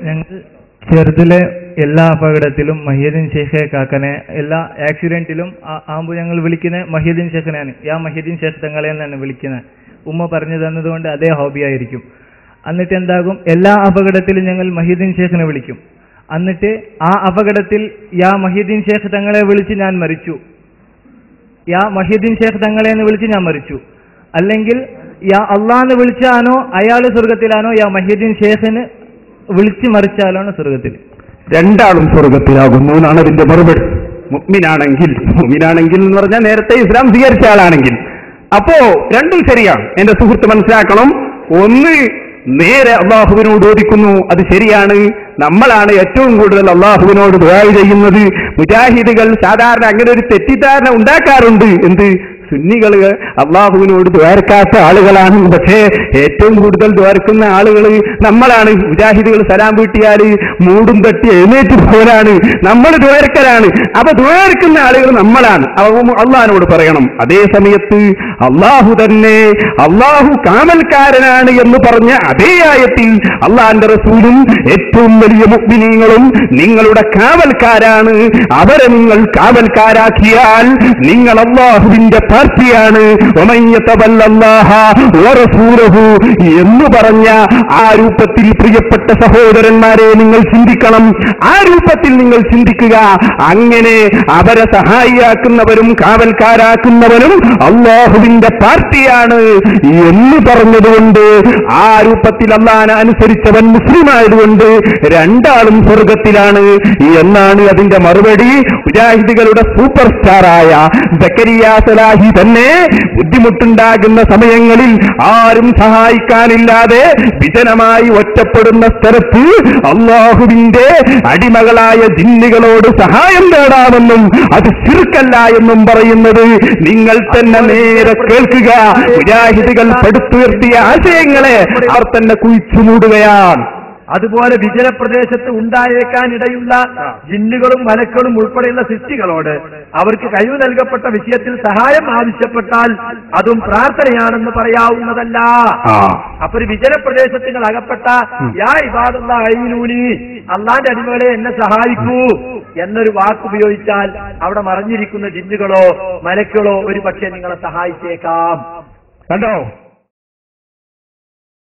ഞങ്ങൾ ചെറുതിലെ എല്ലാ അപകടത്തിലും മഹീദ്ദീൻ ഷേഖെ കാക്കനെ, എല്ലാ ആക്സിഡന്റിലും ആകുമ്പോൾ ഞങ്ങൾ വിളിക്കുന്നത് മഹീദ്ദീൻ ഷേഖിനാണ്. മഹീദ്ദീൻ ഷേഖ് തങ്ങളെ എന്നാണ് വിളിക്കുന്നത്. ഉമ്മ പറഞ്ഞു തന്നതുകൊണ്ട് അതേ ഹോബിയായിരിക്കും. എന്നിട്ട് എന്താകും, എല്ലാ അപകടത്തിലും ഞങ്ങൾ മഹീദ്ദീൻ ഷേഖിനെ വിളിക്കും. എന്നിട്ട് ആ അപകടത്തിൽ മഹീദ്ദീൻ ഷേഖ് തങ്ങളെ വിളിച്ച് ഞാൻ മരിച്ചു, മഹീദ്ദീൻ ഷേഖ് തങ്ങളെ എന്ന് വിളിച്ച് ഞാൻ മരിച്ചു. അല്ലെങ്കിൽ അള്ളാന്ന് വിളിച്ചാനോ അയാൾ സ്വർഗത്തിലാണോ, മഹീദ്ദീൻ ഷേഖിന് വിളിച്ച് മറിച്ചാലാണ് സ്വർഗത്തിൽ. രണ്ടാളും സ്വർഗത്തിലാകുന്നു എന്നാണ് അതിന്റെ മറുപടി. മുഅ്മിനാണെങ്കിൽ എന്ന് പറഞ്ഞാൽ നേരത്തെ ഇസ്ലാം സ്വീകരിച്ച ആളാണെങ്കിൽ. അപ്പോ രണ്ടും ശരിയാണ്. എന്റെ സുഹൃത്ത് മനസ്സിലാക്കണം, ഒന്ന് നേരെ അള്ളാഹുവിനോട് ചോദിക്കുന്നു, അത് ശരിയാണ്. നമ്മളാണ് ഏറ്റവും കൂടുതൽ അള്ളാഹുവിനോട് ദുആ ചെയ്യുന്നത്. മുജാഹിദുകൾ സാധാരണ അങ്ങനെ ഒരു തെറ്റിദ്ധാരണ ഉണ്ടാക്കാറുണ്ട്. എന്ത്, സുന്നികള് അള്ളാഹുവിനോട് ദ്വാരക്കാത്ത ആളുകളാണ്. പക്ഷേ ഏറ്റവും കൂടുതൽ ദ്വാരക്കുന്ന ആളുകൾ നമ്മളാണ്. മുജാഹിദുകൾ സലാം വീട്ടിയാൽ മൂടും തട്ടി എഴുന്നേറ്റ് പോലാണ്. നമ്മൾ ദ്വാരക്കലാണ്. അപ്പൊ ദ്വാരക്കുന്ന ആളുകൾ നമ്മളാണ്. അള്ളാഹിനോട് പറയണം. അതേ സമയത്ത് അള്ളാഹു തന്നെ അള്ളാഹു കാവൽക്കാരനാണ് എന്ന് പറഞ്ഞ അതേ ആയത്തിൽ അള്ളാഹിന്റെ റസൂലും ഏറ്റവും വലിയ മുഅ്മിനീങ്ങളും നിങ്ങളുടെ കാവൽക്കാരാണ്. അവരെ നിങ്ങൾ കാവൽക്കാരാക്കിയാൽ നിങ്ങൾ അള്ളാഹുവിന്റെ പാർട്ടിയാണ്. എന്ന് പറഞ്ഞ ആ രൂപത്തിൽ പ്രിയപ്പെട്ട സഹോദരന്മാരെ നിങ്ങൾ ചിന്തിക്കണം. ആ രൂപത്തിൽ നിങ്ങൾ ചിന്തിക്കുക. അങ്ങനെ അവരെ സഹായിയാക്കുന്നവരും കാവൽക്കാരാക്കുന്നവരും അള്ളാഹുവിന്റെ പാർട്ടിയാണ് എന്ന് പറഞ്ഞതുകൊണ്ട് ആ രൂപത്തിൽ അള്ളാഹനെ അനുസരിച്ചവൻ മുസ്ലിം ആയതുകൊണ്ട് രണ്ടാളും സ്വർഗത്തിലാണ് എന്നാണ് അതിന്റെ മറുപടി. മുജാഹിദുകളുടെ സൂപ്പർ സ്റ്റാറായ സക്കരിയ സലാഹി തന്നെ ബുദ്ധിമുട്ടുണ്ടാകുന്ന സമയങ്ങളിൽ ആരും സഹായിക്കാനില്ലാതെ വിജനമായി ഒറ്റപ്പെടുന്ന സ്ഥലത്ത് അള്ളാഹുവിന്റെ അടിമകളായ ജിന്നുകളോട് സഹായം നേടാമെന്നും അത് ശിർക്കല്ല എന്നും പറയുന്നത് നിങ്ങൾ തന്നെ നേരെ കേൾക്കുക. മുജാഹിദുകൾ പടുത്തുയർത്തിയ ആശയങ്ങളെ അവർ തന്നെ കുഴിച്ചു മൂടുകയാണ്. അതുപോലെ വിജനപ്രദേശത്ത് ഉണ്ടായേക്കാനിടയുള്ള ജിന്നുകളും മലക്കളും ഉൾപ്പെടെയുള്ള സൃഷ്ടികളോട് അവർക്ക് കഴിവ് നൽകപ്പെട്ട വിഷയത്തിൽ സഹായം ആവശ്യപ്പെട്ടാൽ അതും പ്രാർത്ഥനയാണെന്ന് പറയാവുന്നതല്ല. അപ്പൊ ഒരു വിജനപ്രദേശത്ത് നിങ്ങൾ അകപ്പെട്ട അള്ളാന്റെ അടിമകളെ എന്നെ സഹായിക്കൂ എന്നൊരു വാക്കുപയോഗിച്ചാൽ അവിടെ മറഞ്ഞിരിക്കുന്ന ജിന്നുകളോ മലക്കളോ ഒരു പക്ഷേ നിങ്ങളെ സഹായിച്ചേക്കാം. കണ്ടോ?